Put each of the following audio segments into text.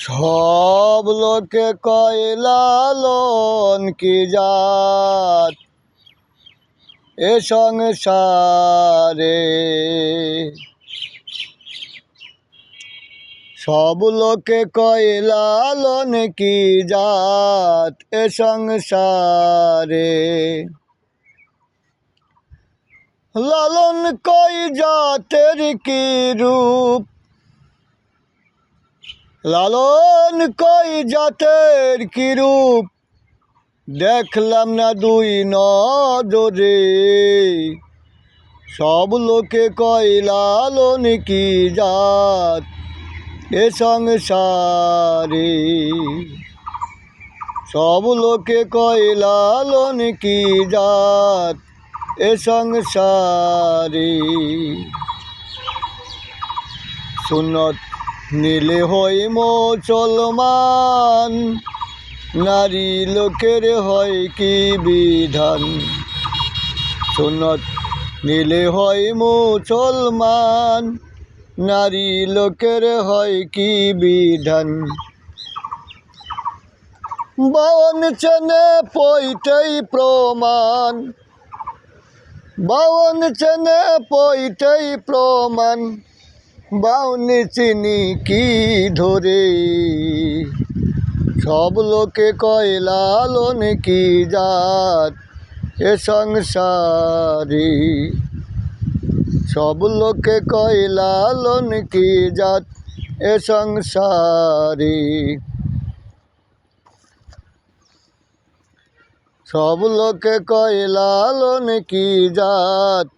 সব লোকে কয় লালন কি জাত এ সংসারে। সব লোকে কয় লালন কি জাত এ সংসারে। লালন কয় জাতের কি রূপ, লালন কয় জাতের কি রূপ, দেখলাম না দুই নজরে। সব লোকে কয় লালন কি জাত এ সংসারে। সব লোকে কয় লালন কি জাত এ সংসারে। সুন্নত নীলে হই মুসলমান, নারী লোকের হয় কি বিধান। সুন্নত নীলে হয় মুসলমান, নারী লোকের হয় কি বিধান। বাউন চেনে পইতেই প্রমাণ, বাউন চেনে পইতেই প্রমাণ, বাউন চিনি কি ধরে। সব লোকে কয় লালন কি জাত এ সংসারে। সব লোকে কয় লালন কি জাত এ সংসারে। সব লোকে কয় লালন কি জাত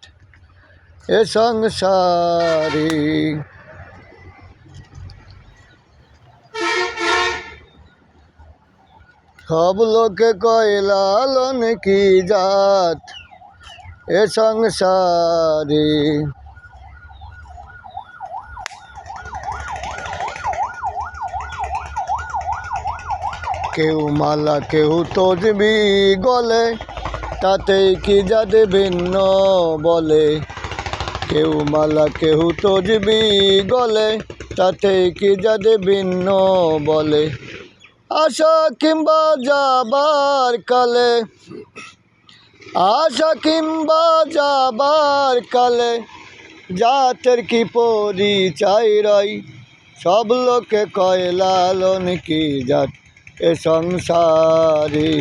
এ সংসারে। সব লোকে কয় লালন কি জাত এ সংসারে। কেউ মালা কেউ তসবি গলে, তাতেই কি জাত ভিন্ন বলে। কেউ মালা কেউ তসবি গলে, তাতেই কি জাত ভিন্ন বলে। আশা কিংবা যাবার কালে, আশা কিংবা যাবার কালে, জাতের কি পরিচয় রয়। সব লোকে কয় লালন কি জাত এ সংসারে।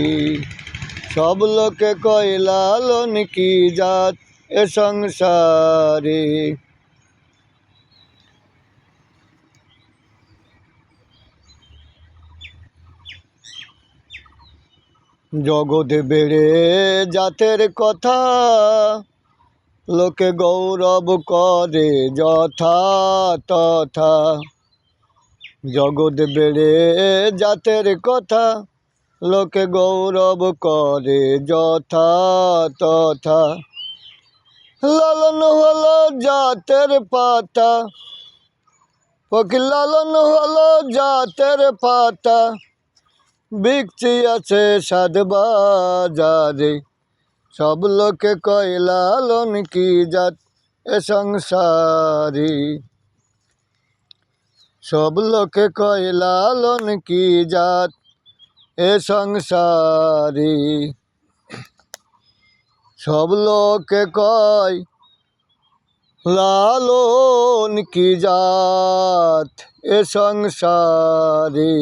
সব লোকে কয় লালন কি জাত এ সংসারে। জগতে বেড়ে জাতের কথা, লোকে গৌরব করে যথা তথা। জগৎ বেড়ে জাতের কথা, লোকে গৌরব করে যথা তথা। লালন হলো জাতের পাতা, ফকির লালন হলো জাতের পাতা, বিকছি আছে সাধ বাজারে। সব লোকে কয় লালন কি জাত এ সংসারে। সব লোকে কয় লালন কি জাত এ সংসারে। সব লোকে কয় লালন কি জাত এ সংসারে।